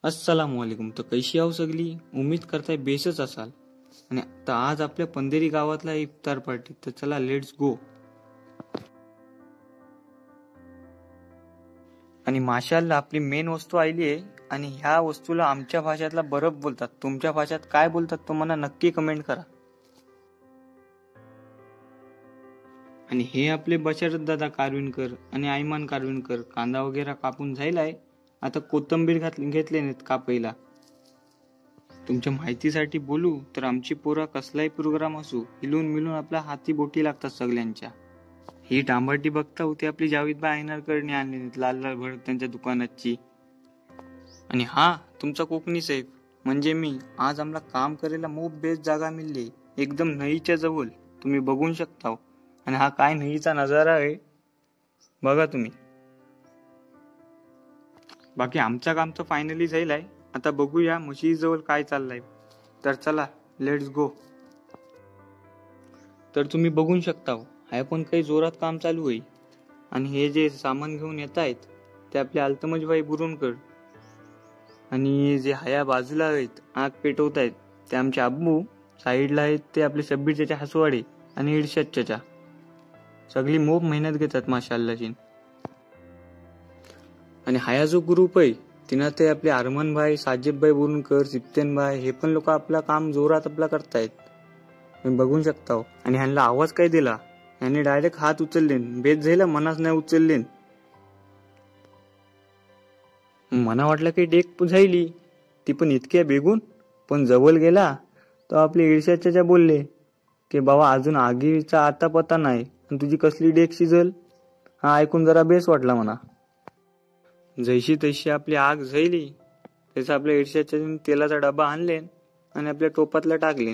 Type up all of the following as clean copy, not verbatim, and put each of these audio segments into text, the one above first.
अस्सलामुअलैकुम. तर कशी आहो सगळी? उम्मीद करताय बेसच असाल. आणि आता आज आपल्या पंधेरी गावातला इफ्तार पार्टी, तर चला लेट्स गो. आणि माशाल्लाह आपली मेन वस्तू आली आहे. आणि ह्या वस्तूला आमच्या भाषेतला बरफ बोलतात. तुमच्या भाषेत काय बोलतात तुम्हाला नक्की कमेंट करा. आणि हे आपले बशरत दादा कारविनकर आणि आयमान कारविनकर कांदा वगैरे कापून झालाय. आता कोथंबीर घेतले नाहीत कापायला. तुमच्या माहितीसाठी बोलू तर आमची पोरा कसलाही प्रोग्राम असू हिलून मिळून आपल्या हाती बोटी लागतात सगळ्यांच्या. ही टांबाटी बघता होती आपली जावेदबाई आयनारकडने आणली लाल लाल भडक त्यांच्या दुकानाची. आणि हा तुमचा कोकणी साहेब म्हणजे मी. आज आम्हाला काम करायला मोप बेस्ट जागा मिळली एकदम नईच्या जवळ, तुम्ही बघू शकता. आणि हा काय नईचा नजारा आहे बघा तुम्ही. बाकी आमचं काम तर फायनली झालंय. आता बघूया म्हशीजवळ काय चाललंय. तर चला लेट्स गो. तर तुम्ही बघू शकता हाय पण काही जोरात काम चालू आहे. आणि हे जे सामान घेऊन येत आहेत ते आपले अल्तमजबाई बुरुनकर. आणि जे हाया बाजूला आहेत आग पेटवत आहेत ते आमचे अब्बू. साईडला आहेत ते आपले शब्बीर चाचा हसवाडे आणि इर्षद चाचा. सगळी मोप मेहनत घेतात माशाअल्लाह. आणि हाया जो ग्रुप आहे तिनं ते आपले अरमान भाई, साजिब भाई बुरुनकर, सिप्तेन भाई हे पण लोक आपला काम जोरात आपला करतायत, तुम्ही बघू शकता. आणि ह्यांना आवाज काय दिला, ह्यांनी डायरेक्ट हात उचलले. बेत झाला मनाच नाही उचलले. मना वाटलं की डेक झाली ती पण इतक्या बेगून. पण जवळ गेला तर आपले ईर्ष्याच्या बोलले की बाबा अजून आगीचा आता पता नाही आणि तुझी कसली डेक शिजल. हा ऐकून जरा बेस वाटला म्हणा. जैशी तशी आपली आग झाली त्याचा आपल्या ईर्ष्याच्या तेलाचा डबा आणले आणि आपल्या टोपातला टाकले.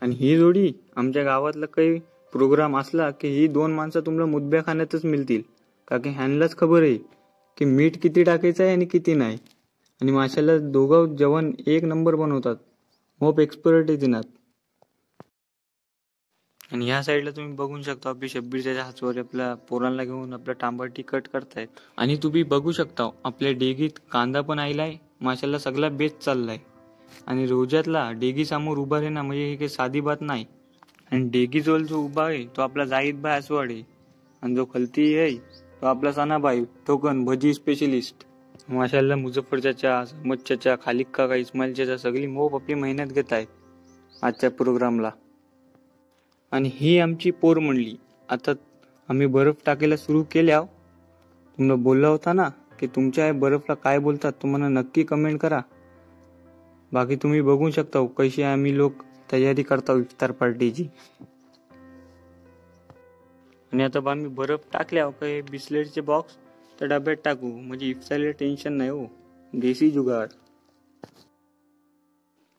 आणि ही जोडी आमच्या गावातला काही प्रोग्राम असला की ही दोन माणसं तुम्हाला मुद्ब्या खाण्यातच मिळतील. का की ह्यांनाच खबर आहे की मीठ किती टाकायचं आहे आणि किती नाही. आणि माशाला दोघं जेवण एक नंबर बनवतात. मोप एक्सपर्ट आहे तिनात. आणि ह्या साईडला तुम्ही बघू शकता आपली शब्बीरच्या हातवर आपल्या पोरांना घेऊन आपल्या टांबाटी कट करतायत. आणि तुम्ही बघू शकता आपल्या डेगीत कांदा पण आलाय. माशाला सगळा बेस चाललाय. आणि रोजातला डेगी समोर उभा आहे ना म्हणजे हे काही साधी बात नाही. आणि डेगी जवळ जो उभा आहे तो आपला जाहीदबाई हसवाडे. आणि जो खलती आहे तो आपला सनाबाई टोकन भजी स्पेशलिस्ट. माशाला मुझफ्फर चाचा, अहमद चाचा, खालिक काका, इस्माईल चाचा सगळी मोप आपली मेहनत घेत आहेत आजच्या प्रोग्रामला. आणि ही आमची पोर म्हणली. आता आम्ही बर्फ टाकायला सुरू केल्या. तुम्हाला बोलला होता ना की तुमच्या बर्फला काय बोलतात तुम्हाला नक्की कमेंट करा. बाकी तुम्ही बघू शकता कशी आम्ही लोक तयारी करतो इफ्तार पार्टीची. आणि आता आम्ही बर्फ टाकल्या काही बिस्लेटचे बॉक्स तर डब्यात टाकू म्हणजे इफ्तारीला टेन्शन नाही हो. देसी जुगाड.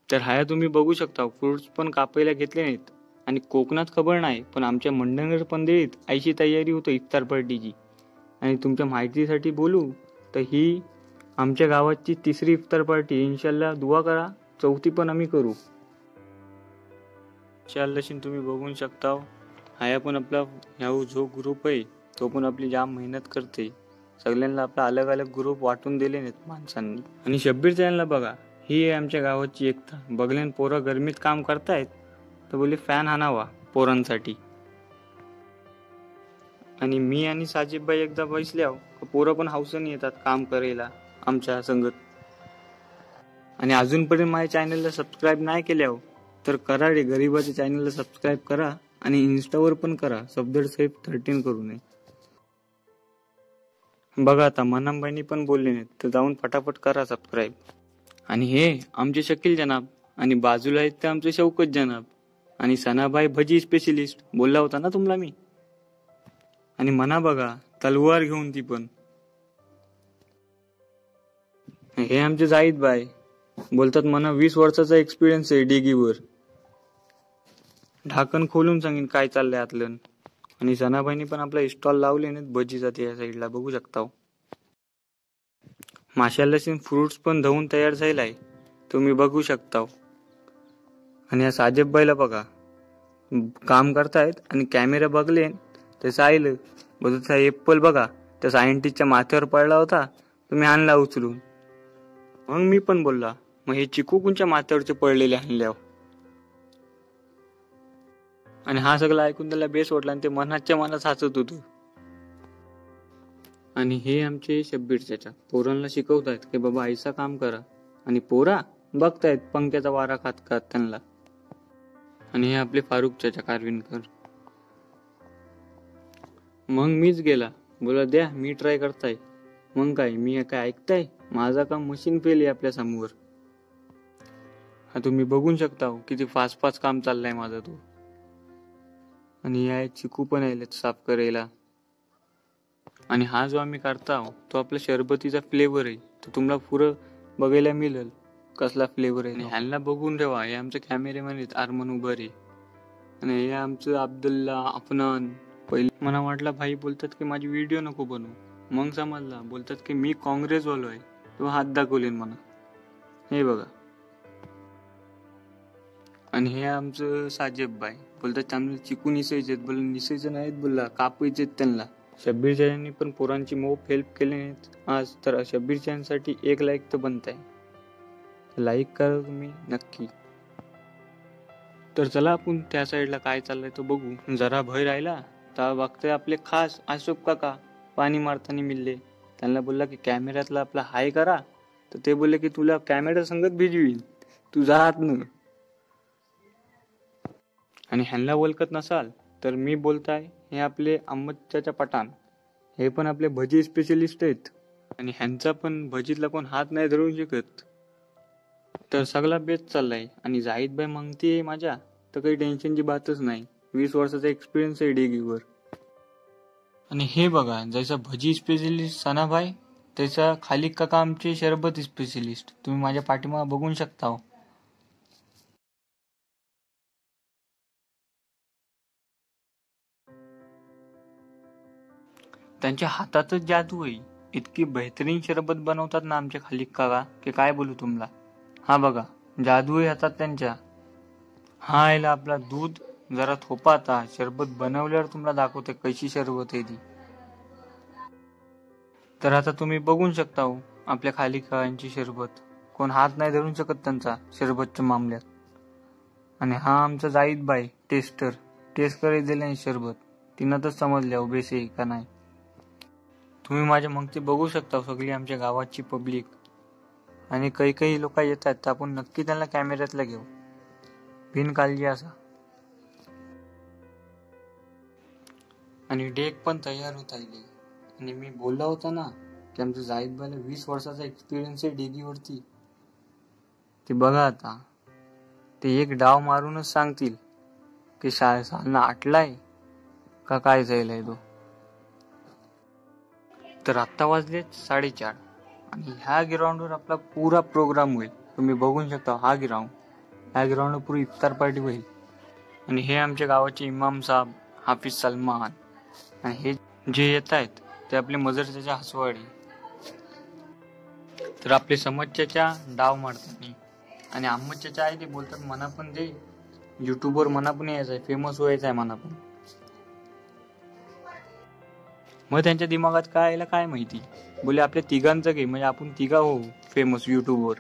तर हाया तुम्ही बघू शकता फ्रुट्स पण कापायला घेतले नाहीत. आणि कोकणात खबर नाही पण आमच्या मंडणगड पंधरीत आईची तयारी होतो इफ्तार पार्टीची. आणि तुमच्या माहितीसाठी बोलू तर ही आमच्या गावाची तिसरी इफ्तार पार्टी. इन्शाल्लाह दुआ करा चौथी पण आम्ही करू इन्शाल्लाह. तुम्ही बघू शकता हाया पण आपला ह्या जो ग्रुप आहे तो पण आपली जाम मेहनत करते. सगळ्यांना आपला अलग अलग ग्रुप वाटून दिले नाहीत माणसांनी. आणि शब्बीर चॅनलला बघा ही आहे आमच्या गावाची एकता. बघल्यान पोरं गरमीत काम करतायत तर बोलले फॅन आणावा पोरांसाठी. आणि मी आणि साजिबबाई एकदा बसल्यावर पोरं पण हौसाने येतात काम करायला आमच्या संगत. आणि अजूनपर्यंत माझ्या चॅनलला सबस्क्राईब नाही केल्यावर तर करा रे. गरीबाच्या चॅनलला सबस्क्राईब करा आणि इन्स्टावर पण करा सफदर साहेब 13 करू नये. बघा आता मनामबाईंनी पण बोलले नाहीत तर जाऊन फटाफट करा सबस्क्राईब. आणि हे आमचे शकील जनाब आणि बाजूला आहेत ते आमचे शौकत जनाब आणि सनाबाई भजी स्पेशलिस्ट बोलला होता ना तुम्हाला मी. आणि मना बघा तलवार घेऊन ती पण. हे आमचे जाहीदबाई बोलतात मना 20 वर्षाचा एक्सपिरियन्स आहे डेगीवर. ढाकण खोलून सांगेन काय चाललंय आतलं. आणि सनाबाईंनी पण आपला स्टॉल लावले नाहीत भजीचा त्या साईडला बघू शकता. माशाला फ्रुट्स पण धुवून तयार झालाय तुम्ही बघू शकता. आणि या साजेबबाईला बघा काम करतायत आणि कॅमेरा बघले त्याचं आईलं बघा एप्पल बघा त्या सायंटिस्टच्या माथ्यावर पडला होता तुम्ही आणला उचलून. मग मी पण बोलला, मग हे चिकू कोणच्या माथ्यावरचे पडलेले आणल्यावर. आणि हा सगळं ऐकून त्याला बेस वाटला आणि ते मनाच्या मनात हसत होतो. आणि हे आमचे शब्बीर चाचा पोरांना शिकवतायत की बाबा ऐसा काम करा, आणि पोरा बघतायत पंख्याचा वारा खात खात त्यांना. आणि हे आपले फारुख चाचा कारविनकर. मग मीच गेला, बोला द्या मी ट्राय करताय. मग काय मी काय ऐकताय, माझा काम मशीन फेल आहे आपल्या समोर. हा तुम्ही बघून शकता किती फास्ट फास्ट काम चाललंय माझं तो. आणि या चिकू पण यायला साफ करायला. आणि हा जो आम्ही करता तो आपला शरबतीचा फ्लेवर आहे, तो तुम्हाला पुरं बघायला मिळेल कसला फ्लेवर आहे. ह्यांना बघून ठेवा, हे आमचे कॅमेरेमॅन आहेत आरमन उबरे. आणि हे आमचं अब्दुल्ला अफनान. पहिले मला वाटलं भाई बोलतात की माझी व्हिडिओ नको बनवू, मग समजला बोलतात की मी काँग्रेसवालो आहे, तो हात दाखवलेन म्हणा. हे बघा. आणि हे आमचं साजेब बाई बोलतात चांगलं चिकू निसायचे, बोल निसायचं नाहीत, बोलला कापायचे त्यांना. शब्बीर चाचांनी पण पोरांची मोप हेल्प केली नाहीत आज तर शब्बीर चाचांसाठी 1 लाईक तर बनत आहे. लाईक करा तुम्ही नक्की. तर चला आपण त्या साईडला काय चाललंय तो बघू. जरा भय राहिला तर बघतोय आपले खास अशोक काका पाणी मारताना मिळले. त्यांना बोलला की कॅमेऱ्यातला आपला हाय करा, तर ते बोलले की तुला कॅमेरा संगत भिजवील, तू जात न. आणि ह्यांना ओळखत नसाल तर मी बोलताय, हे आपले अहमद चाचा पठाण, हे पण आपले भजी स्पेशलिस्ट आहेत. आणि ह्यांचा पण भजीतला कोण हात नाही धरू शकत. तर सगळा बेस्ट चाललाय. आणि जाहीद भाई मागतीये माझ्या, तर काही टेन्शनची बातच नाही. 20 वर्षाचा एक्सपिरियन्स आहे डेगीवर. आणि हे बघा, जैसा भजी स्पेशलिस्ट सनाभाई, त्याचा खाली काका आमचे शरबत स्पेशलिस्ट. तुम्ही माझ्या पाठीमागे बघू शकता. त्यांच्या हातातच जादू आहे. इतकी बेहतरीन शरबत बनवतात ना आमच्या खाली काका, की काय बोलू तुम्हाला. हा बघा, जादू आहे हातात त्यांच्या. हा याला आपला दूध जरा थोपा, आता शरबत बनवल्यावर तुम्हाला दाखवते कशी शरबत आहे ती. तर आता तुम्ही बघू शकता आपल्या खाली काकांची शरबत. कोण हात नाही धरू शकत त्यांचा शरबतच्या मामल्यात. आणि हा आमचा जाहीद बाई टेस्टर, टेस्ट करायला दिले शरबत. तिनं तर समजल्या बेस आहे का नाही. तुम्ही माझ्या मग ते बघू शकता सगळी आमच्या गावाची पब्लिक. आणि काही लोक येतात तर आपण नक्की त्यांना कॅमेऱ्यातला घेऊ, बिनकाळजी असा. आणि डेक पण तयार होत आहे. आणि मी बोलला होता ना की आमचं जाहीद भाईला 20 वर्षाचा एक्सपिरियन्स आहे डेगीवरती. ते बघा आता, ते एक डाव मारूनच सांगतील की सालना आटलाय का काय जायलाय तो. तर आत्ता वाजले 4:30 आणि ह्या ग्राउंडवर आपला पुरा प्रोग्राम होईल. तुम्ही बघू शकता हा ग्राउंड, ह्या ग्राउंडवर पुरी इफ्तार पार्टी होईल. आणि हे आमच्या गावाचे इमाम साहेब हाफिज सलमान. आणि हे जे येत आहेत ते आपले मजरच्या हसवाडी. तर आपले समजच्या डाव मारतात. आणि अहमदच्या आहे ते बोलतात मना पण दे युट्यूबवर, मना पण यायचं आहे, फेमस व्हायचं आहे मना पण. मग त्यांच्या दिमागात काय आलं काय माहिती, बोले आपल्या तिघांचं घे म्हणजे आपण तिघा हो फेमस युट्यूबवर.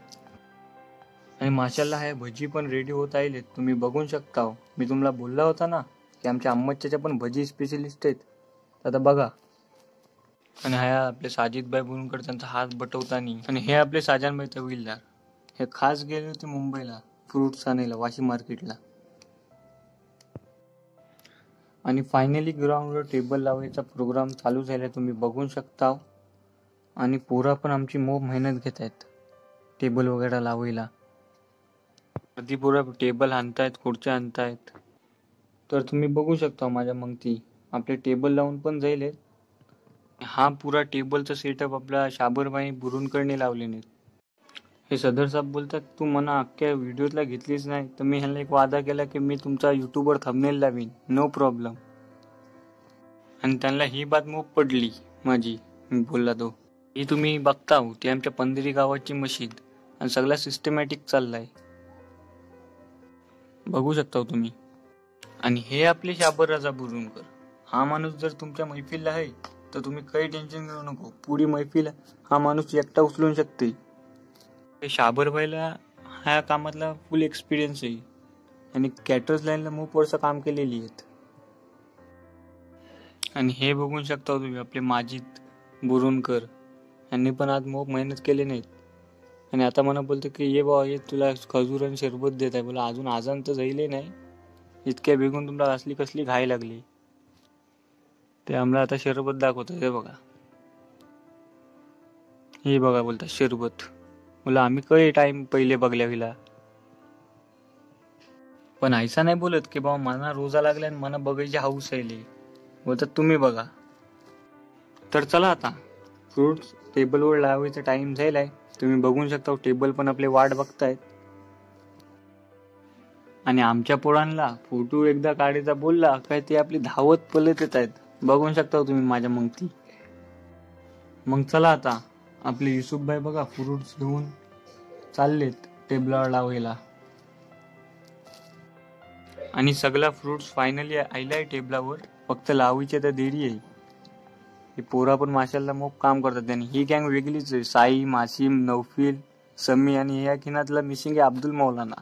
आणि माशाल्लाह आहे भजी पण रेडी होत आहे. तुम्ही बघू शकता. मी तुम्हाला बोलला होता ना की आमच्या अम्मच्या पण भजी स्पेशलिस्ट आहेत. आता बघा. आणि हा आपले साजिद भाई बुनकर त्यांचा हात बटवतानी. आणि हे आपले साजान भाई तहवीलदार, हे खास गेले होते मुंबईला फ्रुट्स आणायला वाशी मार्केटला. आणि फायनली ग्राउंडवर टेबल लावायचा प्रोग्राम चालू झाला, तुम्ही बघू शकता. आणि पोरा पण आमची मोप मेहनत घेत आहेत टेबल वगैरे लावायला. अर्धी पोरा टेबल आणतायत, खुर्च्या आणतायत. तर तुम्ही बघू शकता माझ्या मग ती आपले टेबल लावून पण जाईल. हा पुरा टेबलचा सेटअप आपला शाबरबाई बुरुनकरने लावलेले. हे सदर साहेब बोलतात तू मना अख्ख्या व्हिडिओतला घेतलीच नाही, तर मी ह्यांना एक वादा केला की मी तुमचा युट्यूबवर थंबनेल लावीन, नो प्रॉब्लेम. आणि त्यांना ही बात मोप पडली माझी. मी बोलला तो ही तुम्ही बघता ती आमच्या पंधरी गावाची मशीद आणि सगळा सिस्टमॅटिक चाललाय, बघू शकता तुम्ही. आणि हे आपले शाबर राजा बुरुनकर. हा माणूस जर तुमच्या मैफिलला आहे तर तुम्ही काही टेन्शन घेऊ नको, पुरी मैफिल हा माणूस एकटा उचलून शकते. शाबरबाईला ह्या कामातला फुल एक्सपिरियन्स आहे आणि कॅटर्स लाईनला खूप वर्ष काम केलेली आहेत. आणि हे बघू शकता तुम्ही आपले माजिद बुरुणकर यांनी पण आज खूप मेहनत केली नाहीत. आणि आता मला बोलतो की ये बाबा ये तुला खजूर आणि शरबत देत आहे. बोला अजून आजान तर जाईले नाही, इतक्या बेगून तुला असली कसली घाई लागली. ते आम्हाला आता शरबत दाखवतात. हे बघा, हे बघा बोलतात शरबत. बोला आम्ही काही टाइम पहिले बघल्या हिला, पण ऐसा नाही बोलत की बाबा मला रोजा लागला आणि मला बघायची हाऊस आहे. बोलतात तुम्ही बघा. तर चला आता फ्रुट्स टेबलवर लावायचा टाइम झालाय. तुम्ही बघू शकता टेबल पण आपले वाट बघतायत. आणि आमच्या पोरांना फोटो एकदा काढायचा बोलला काय ते आपली धावत पलत येत आहेत. बघू शकता तुम्ही माझ्या मंगती. मग चला आता आपले युसुफभाई बघा फ्रुट्स घेऊन चाललेत टेबलावर लावायला. आणि सगळा फ्रुट्स फायनली आयलाय टेबलावर, फक्त लावायचे तर देरी आहे. हे पोरा पण माशाला मग काम करतात. त्यांनी ही गँग वेगळीच आहे. साई, मासिम, नौफिल, समी आणि या खिनातला मिसिंग आहे अब्दुल मौलाना.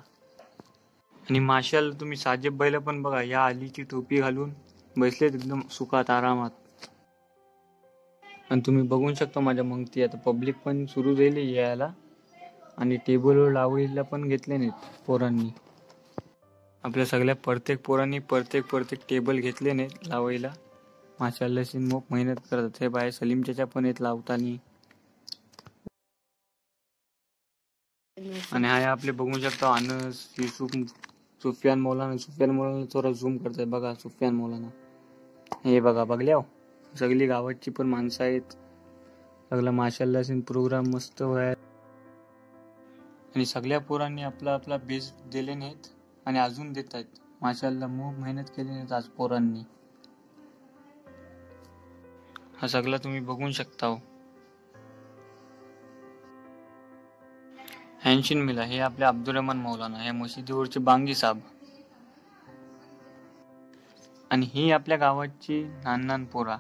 आणि माशाला तुम्ही साजेब भाईला पण बघा, या अलीची टोपी घालून बसलेत एकदम सुखात आरामात. आणि तुम्ही बघू शकता माझ्या मंगती आता पब्लिक पण सुरू झाली यायला. आणि टेबलवर लावायला पण घेतले नाहीत पोरांनी. आपल्या सगळ्या प्रत्येक पोरांनी प्रत्येक टेबल घेतले नाहीत लावायला. माशाल्लाह खूप मेहनत करतात. हे बाय सलीम चाचा पण येत लावतानी. आणि हा आपले बघू शकता अनस, युसुफ, सुफियान मौलाना थोडा झूम करताय बघा. सुफियान मौलाना हे बघा, बघल्या सगळी गावाची पण माणसं आहेत. सगळा माशाल्लाह प्रोग्राम मस्त व्हाय. आणि सगळ्या पोरांनी आपला आपला बेस्ट दिले नाहीत आणि अजून देत आहेत. माशाल्लाह खूप मेहनत केली नाहीत आज पोरांनी. हा सगळा तुम्ही बघू शकता. हॅन्शिन मिला हे आपले अब्दुल मौलाना, हे मशिदीवरचे बांगी साहेब. आणि ही आपल्या गावाची लहान पोरा,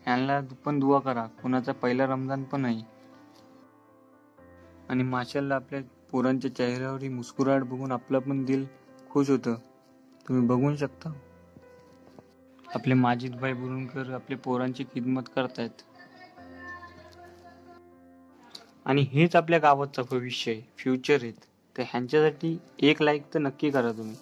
यांना पण दुआ करा. कुणाचा पहिला रमजान पण आहे. आणि माशाल्लाह आपल्या पोरांच्या चेहऱ्यावर ही मुस्कुराहट बघून आपलं पण दिल खुश होतं. तुम्ही बघू शकता आपले माजिद भाई बुरुणकर आपले पोरांची खिदमत करतायत. आणि हेच आपल्या गावाचं भविष्य आहे, फ्युचर आहेत. तर ह्यांच्यासाठी एक लाईक तर नक्की करा तुम्ही.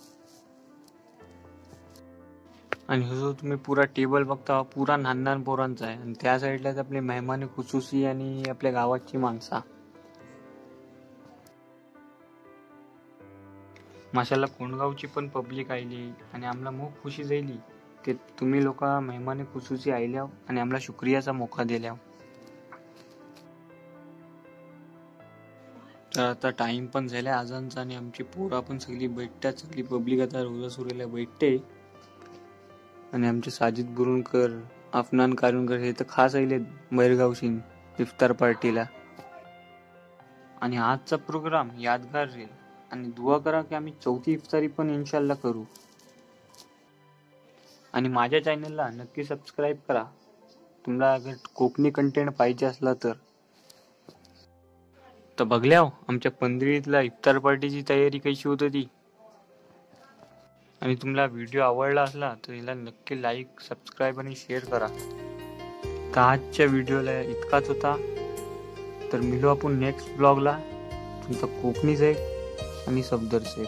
आणि जो तुम्ही पुरा टेबल बघता पुरा लहान पोरांचा आहे. आणि त्या साईडला आपले मेहमान खुसूसी आणि आपल्या गावाची माणसा. माशाल्लाह कोंडगावची पण पब्लिक आली आणि आम्हाला खूप खुशी झाली की तुम्ही लोक मेहमान खुसूसी आयल्या आणि आम्हाला शुक्रियाचा मोका दिल्या. तर आता टाइम पण झालाय आजानचा आणि आमची पोरा पण सगळी भेटतात. सगळी पब्लिक आता रोजा सुरेला भेटते. आणि आमचे साजिद बुरुणकर, अफनान कारुणकर हे तर खास आले बैरगावशी इफ्तार पार्टीला. आणि आजचा प्रोग्राम यादगार राहील. आणि दुआ करा की आम्ही 4थी इफ्तारी पण इन्शाल्लाह करू. आणि माझ्या चॅनलला नक्की सबस्क्राईब करा तुम्हाला अगर कोकणी कंटेंट पाहिजे असला तर. बघल्या आमच्या पंधरीतला इफ्तार पार्टीची तयारी कशी होत ती. आणि तुम्हाला व्हिडिओ आवडला असला तर याला नक्की लाईक, सबस्क्राईब आणि शेअर करा. तर आजच्या व्हिडिओला इतकाच होता. तर मिळू आपण नेक्स्ट ब्लॉगला. तुमचा कोकणी साहेब आणि सफदर साहेब.